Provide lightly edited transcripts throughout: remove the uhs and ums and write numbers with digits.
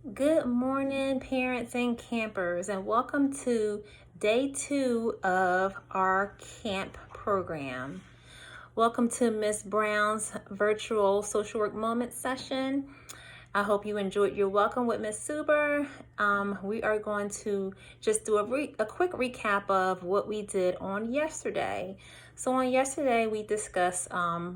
Good morning, parents and campers, and welcome to day 2 of our camp program. Welcome to Miss Brown's virtual social work moment session. I hope you enjoyed your welcome with Miss Suber. We are going to just do a quick recap of what we did on yesterday. So on yesterday, we discussed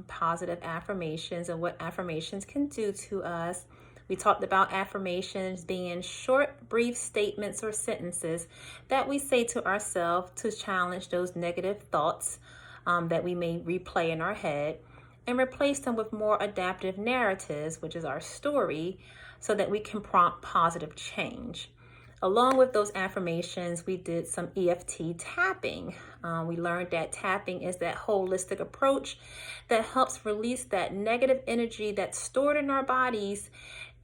positive affirmations and what affirmations can do to us. We talked about affirmations being short, brief statements or sentences that we say to ourselves to challenge those negative thoughts that we may replay in our head, and replace them with more adaptive narratives, which is our story, so that we can prompt positive change. Along with those affirmations, we did some EFT tapping. We learned that tapping is that holistic approach that helps release that negative energy that's stored in our bodies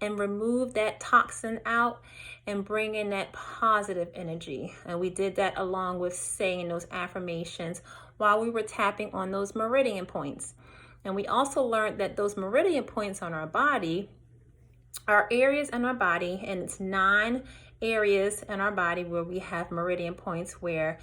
and remove that toxin out and bring in that positive energy. And we did that along with saying those affirmations while we were tapping on those meridian points. And we also learned that those meridian points on our body are areas in our body, and it's 9 areas in our body where we have meridian points where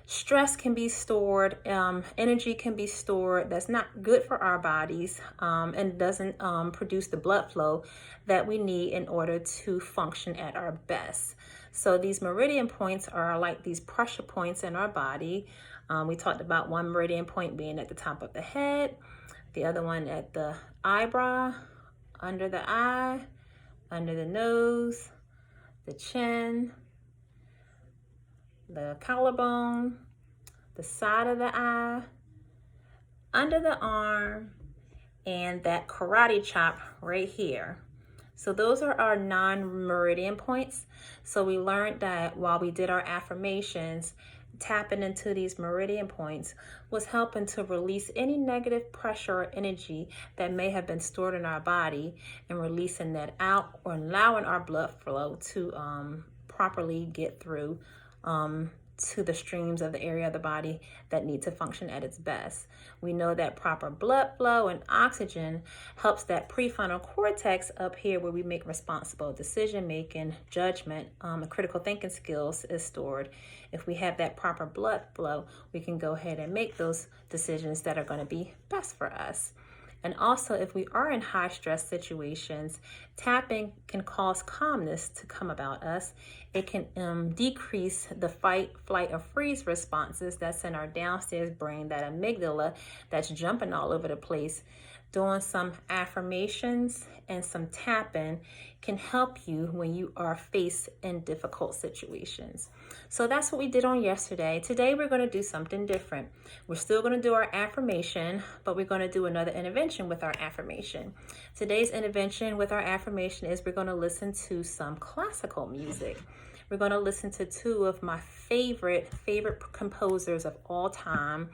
stress can be stored, energy can be stored that's not good for our bodies, and doesn't produce the blood flow that we need in order to function at our best. So these meridian points are like these pressure points in our body. We talked about one meridian point being at the top of the head, the other one at the eyebrow, under the eye, under the nose, the chin, the collarbone, the side of the eye, under the arm, and that karate chop right here. So those are our non-meridian points. So we learned that while we did our affirmations, tapping into these meridian points was helping to release any negative pressure or energy that may have been stored in our body, and releasing that out or allowing our blood flow to properly get through to the streams of the area of the body that need to function at its best. We know that proper blood flow and oxygen helps that prefrontal cortex up here where we make responsible decision making, judgment, and critical thinking skills is stored. If we have that proper blood flow, we can go ahead and make those decisions that are going to be best for us. And also, if we are in high stress situations, tapping can cause calmness to come about us. It can decrease the fight, flight, or freeze responses that's in our downstairs brain, that amygdala that's jumping all over the place. Doing some affirmations and some tapping can help you when you are faced in difficult situations. So that's what we did on yesterday. Today we're going to do something different. We're still going to do our affirmation, but we're going to do another intervention with our affirmation. Today's intervention with our affirmation is we're going to listen to some classical music. We're going to listen to 2 of my favorite composers of all time.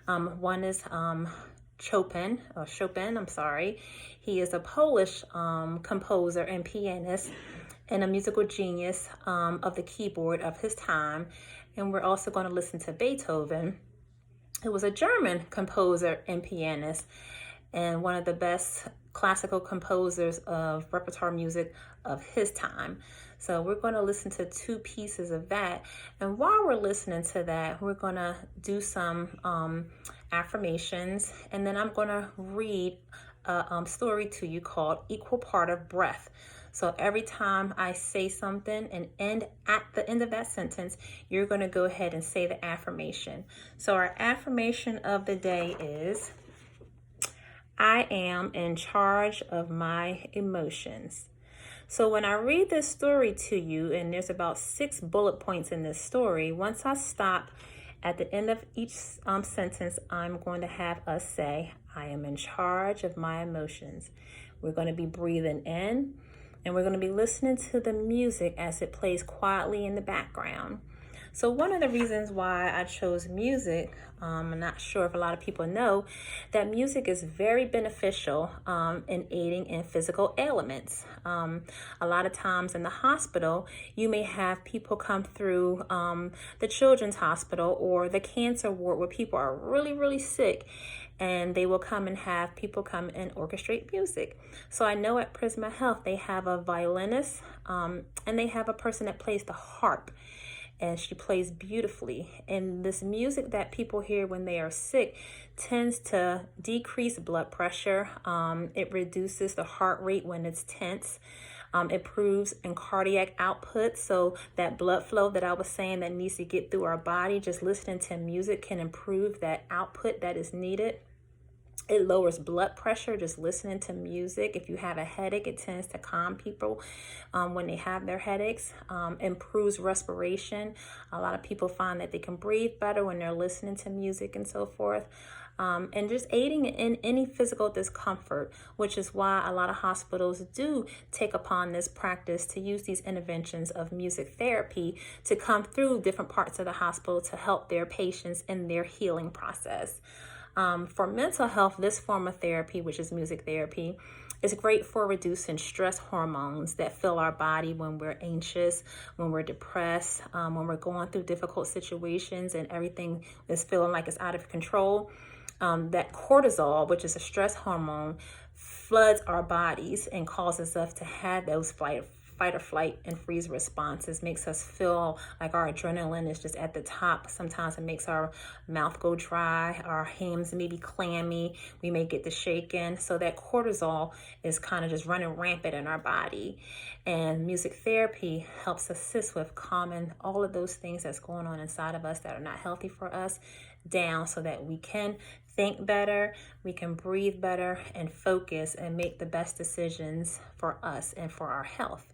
One is Chopin. He is a Polish composer and pianist and a musical genius of the keyboard of his time. And we're also going to listen to Beethoven, who was a German composer and pianist and one of the best classical composers of repertoire music of his time. So we're going to listen to 2 pieces of that. And while we're listening to that, we're going to do some affirmations. And then I'm going to read a story to you called Equal Part of Breath. So every time I say something and at the end of that sentence, you're going to go ahead and say the affirmation. So our affirmation of the day is, I am in charge of my emotions. So when I read this story to you, and there's about 6 bullet points in this story, once I stop at the end of each sentence, I'm going to have us say, I am in charge of my emotions. We're going to be breathing in, and we're going to be listening to the music as it plays quietly in the background. So one of the reasons why I chose music, I'm not sure if a lot of people know, that music is very beneficial in aiding in physical ailments. A lot of times in the hospital, you may have people come through the children's hospital or the cancer ward where people are really, really sick. and they will come and have people come and orchestrate music. So I know at Prisma Health they have a violinist, and they have a person that plays the harp, and she plays beautifully. And this music that people hear when they are sick tends to decrease blood pressure. It reduces the heart rate when it's tense. Improves in cardiac output, so that blood flow that I was saying that needs to get through our body, just listening to music can improve that output that is needed. It lowers blood pressure, just listening to music. If you have a headache, it tends to calm people when they have their headaches. Improves respiration. A lot of people find that they can breathe better when they're listening to music and so forth. And just aiding in any physical discomfort, which is why a lot of hospitals do take upon this practice to use these interventions of music therapy to come through different parts of the hospital to help their patients in their healing process. For mental health, this form of therapy, which is music therapy, is great for reducing stress hormones that fill our body when we're anxious, when we're depressed, when we're going through difficult situations and everything is feeling like it's out of control. That cortisol, which is a stress hormone, floods our bodies and causes us to have those fight or flight and freeze responses, makes us feel like our adrenaline is just at the top. Sometimes it makes our mouth go dry, our hands may be clammy, we may get to shaking. So that cortisol is kind of just running rampant in our body. And music therapy helps assist with calming all of those things that's going on inside of us that are not healthy for us down, so that we can think better, we can breathe better and focus and make the best decisions for us and for our health.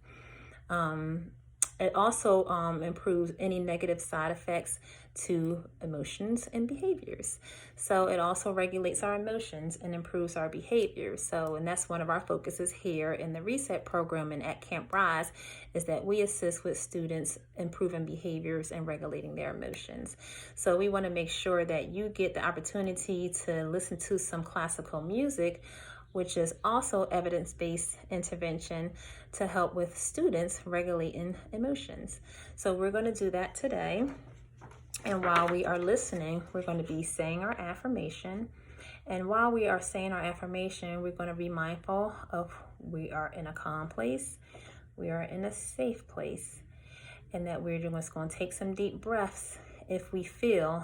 It also improves any negative side effects to emotions and behaviors. So it also regulates our emotions and improves our behaviors. And that's one of our focuses here in the Reset program and at Camp R.I.S.E is that we assist with students improving behaviors and regulating their emotions. So we want to make sure that you get the opportunity to listen to some classical music, which is also evidence-based intervention to help with students regulating emotions. So we're going to do that today. And while we are listening, we're going to be saying our affirmation. And while we are saying our affirmation, we're going to be mindful of we are in a calm place, we are in a safe place, and that we're just going to take some deep breaths if we feel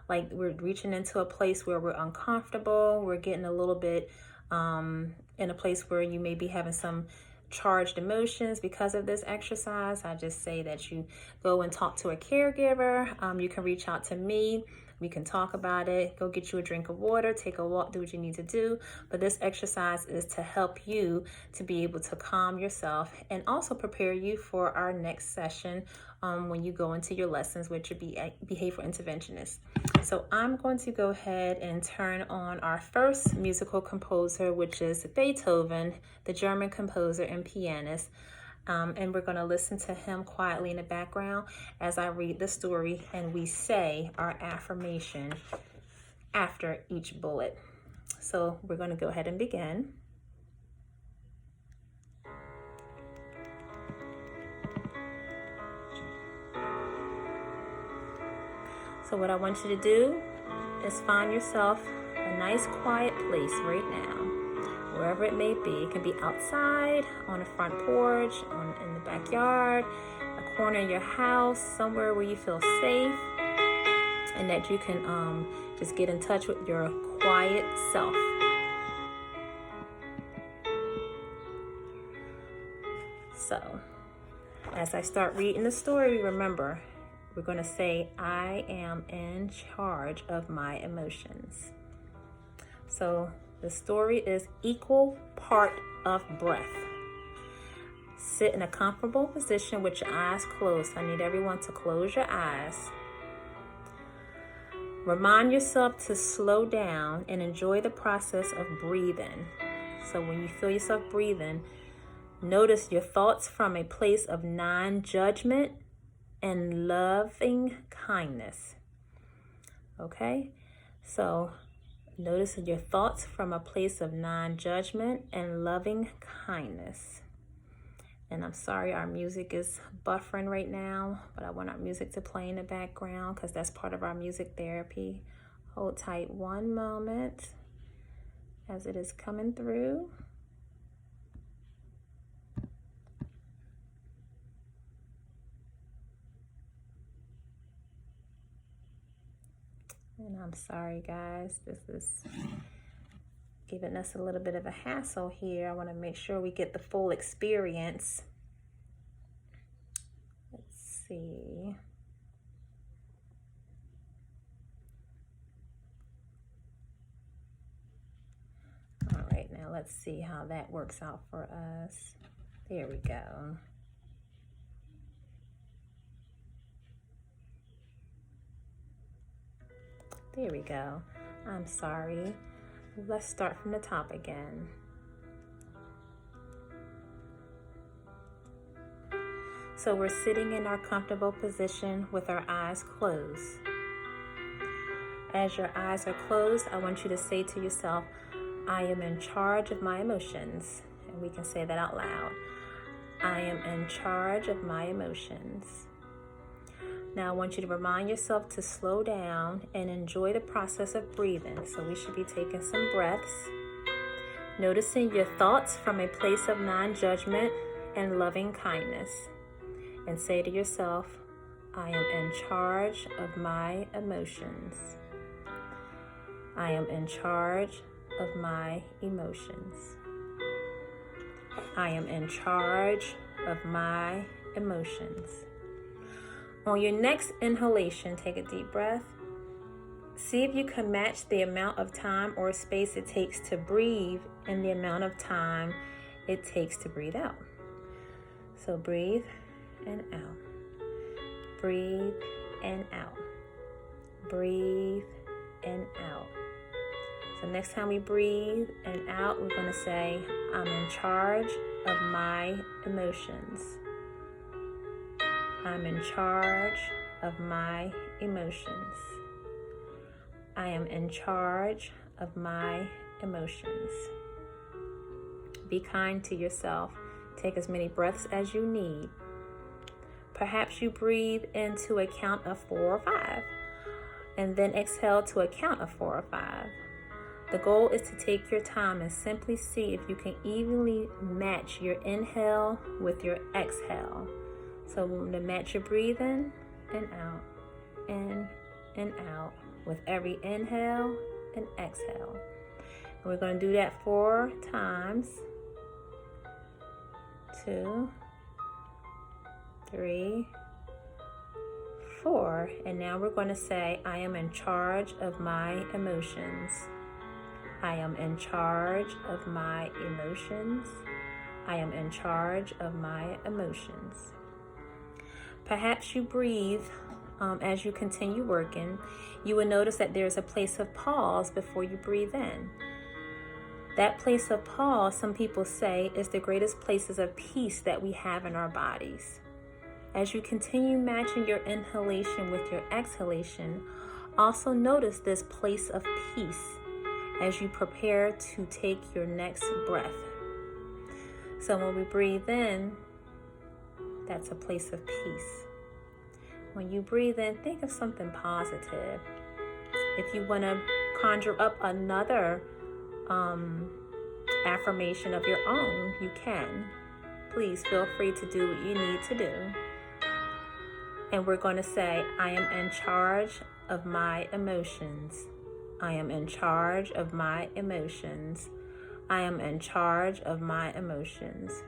like we're reaching into a place where we're uncomfortable, we're getting a little bit in a place where you may be having some charged emotions because of this exercise. I just say that you go and talk to a caregiver. You can reach out to me. We can talk about it. Go get you a drink of water, take a walk, do what you need to do. But this exercise is to help you to be able to calm yourself and also prepare you for our next session when you go into your lessons with your behavioral interventionist. So I'm going to go ahead and turn on our first musical composer, which is Beethoven, the German composer and pianist. And we're going to listen to him quietly in the background as I read the story and we say our affirmation after each bullet. So we're going to go ahead and begin. So what I want you to do is find yourself a nice quiet place right now, wherever it may be. It can be outside, on the front porch, in the backyard, a corner of your house, somewhere where you feel safe, and that you can just get in touch with your quiet self. So, as I start reading the story, remember, we're going to say, I am in charge of my emotions. So the story is equal part of breath. Sit in a comfortable position with your eyes closed. I need everyone to close your eyes. Remind yourself to slow down and enjoy the process of breathing. So when you feel yourself breathing, notice your thoughts from a place of non-judgment and loving kindness. Okay? So notice your thoughts from a place of non-judgment and loving kindness. And I'm sorry our music is buffering right now, but I want our music to play in the background because that's part of our music therapy. Hold tight one moment. as it is coming through. And I'm sorry, guys, this is giving us a little bit of a hassle here. I want to make sure we get the full experience. Let's see. All right, now let's see how that works out for us. There we go. There we go. I'm sorry. Let's start from the top again. So we're sitting in our comfortable position with our eyes closed. As your eyes are closed, I want you to say to yourself, I am in charge of my emotions. And we can say that out loud. I am in charge of my emotions. Now I want you to remind yourself to slow down and enjoy the process of breathing. So we should be taking some breaths, noticing your thoughts from a place of non-judgment and loving kindness. And say to yourself, I am in charge of my emotions. I am in charge of my emotions. I am in charge of my emotions. On your next inhalation, take a deep breath. See if you can match the amount of time or space it takes to breathe and the amount of time it takes to breathe out. So breathe and out. Breathe and out. Breathe and out. So next time we breathe and out, we're going to say, I'm in charge of my emotions. I'm in charge of my emotions. I am in charge of my emotions. Be kind to yourself. Take as many breaths as you need. Perhaps you breathe into a count of 4 or 5, and then exhale to a count of 4 or 5. The goal is to take your time and simply see if you can evenly match your inhale with your exhale. So to match your breathing and out, in and out, with every inhale and exhale. And we're going to do that 4 times. 2, 3, 4. And now we're going to say, I am in charge of my emotions. I am in charge of my emotions. I am in charge of my emotions. Perhaps you breathe as you continue working. You will notice that there's a place of pause before you breathe in. That place of pause, some people say, is the greatest places of peace that we have in our bodies. As you continue matching your inhalation with your exhalation, also notice this place of peace as you prepare to take your next breath. So when we breathe in, that's a place of peace. When you breathe in, think of something positive. If you want to conjure up another affirmation of your own, you can. Please feel free to do what you need to do. And we're going to say, I am in charge of my emotions. I am in charge of my emotions. I am in charge of my emotions.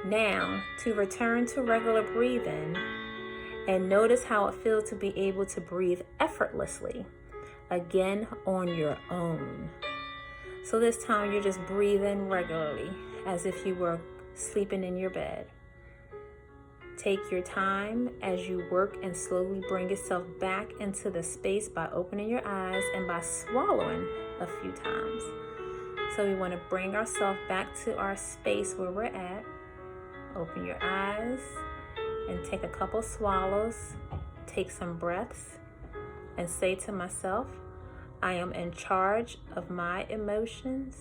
Now, to return to regular breathing and notice how it feels to be able to breathe effortlessly, again on your own. So this time you're just breathing regularly as if you were sleeping in your bed. Take your time as you work and slowly bring yourself back into the space by opening your eyes and by swallowing a few times. So we want to bring ourselves back to our space where we're at. Open your eyes and take a couple swallows. Take some breaths and say to myself, I am in charge of my emotions.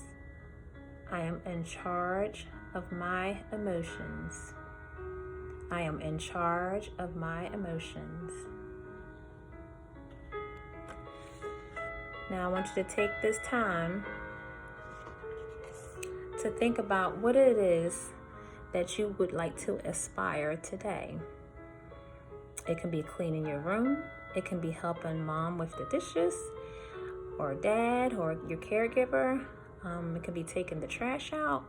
I am in charge of my emotions. I am in charge of my emotions. Now I want you to take this time to think about what it is that you would like to aspire today. It can be cleaning your room. It can be helping mom with the dishes, or dad, or your caregiver. It can be taking the trash out.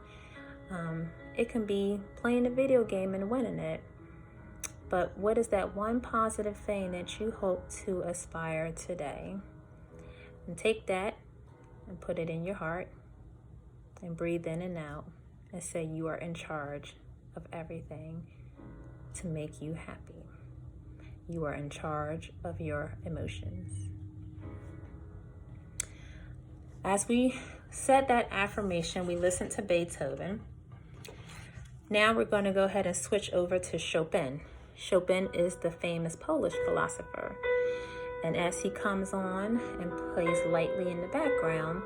It can be playing a video game and winning it. But what is that one positive thing that you hope to aspire today? And take that and put it in your heart and breathe in and out and say you are in charge of everything to make you happy. You are in charge of your emotions. As we said that affirmation, we listened to Beethoven. Now we're going to go ahead and switch over to Chopin. Chopin is the famous Polish philosopher. And as he comes on and plays lightly in the background,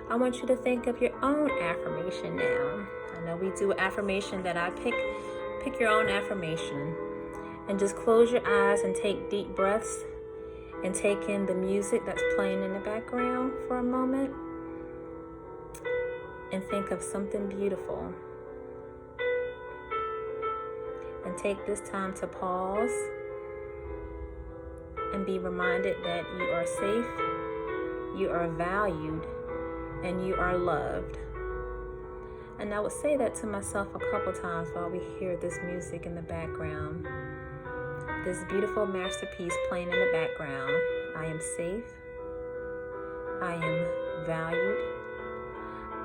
I want you to think of your own affirmation now. I know we do affirmation that I pick. Pick your own affirmation. And just close your eyes and take deep breaths and take in the music that's playing in the background for a moment. And think of something beautiful. And take this time to pause and be reminded that you are safe, you are valued, and you are loved. And I would say that to myself a couple times while we hear this music in the background. This beautiful masterpiece playing in the background. I am safe. I am valued.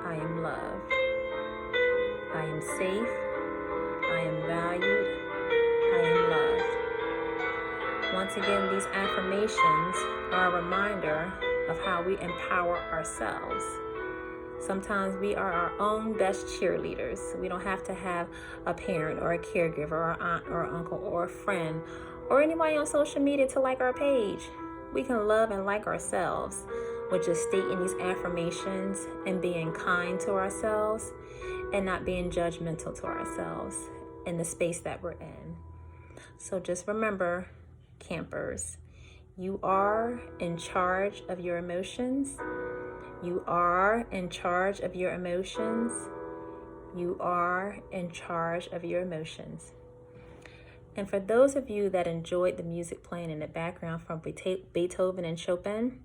I am loved. I am safe. I am valued. I am loved. Once again, these affirmations are a reminder of how we empower ourselves. Sometimes we are our own best cheerleaders. We don't have to have a parent or a caregiver or an aunt or uncle or a friend or anybody on social media to like our page. We can love and like ourselves with just stating these affirmations and being kind to ourselves and not being judgmental to ourselves in the space that we're in. So just remember, campers, you are in charge of your emotions. You are in charge of your emotions. You are in charge of your emotions. And for those of you that enjoyed the music playing in the background from Beethoven and Chopin,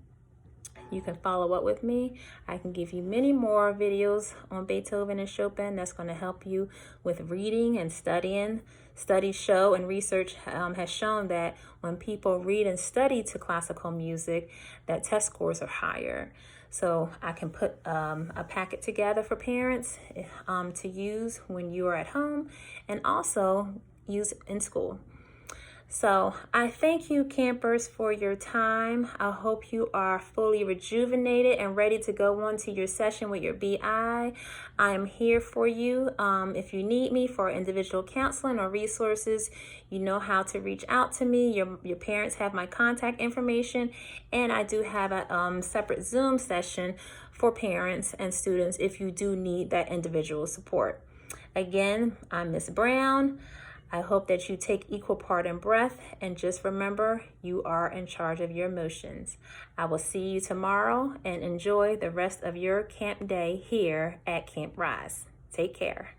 you can follow up with me. I can give you many more videos on Beethoven and Chopin that's going to help you with reading and studying. Studies show and research has shown that when people read and study to classical music, that test scores are higher. So I can put a packet together for parents to use when you are at home and also use in school. So I thank you, campers, for your time. I hope you are fully rejuvenated and ready to go on to your session with your BI. I am here for you. If you need me for individual counseling or resources, you know how to reach out to me. Your parents have my contact information, and I do have a separate Zoom session for parents and students if you do need that individual support. Again, I'm Miss Brown. I hope that you take equal part in breath, and just remember, you are in charge of your emotions. I will see you tomorrow, and enjoy the rest of your camp day here at Camp R.I.S E. Take care.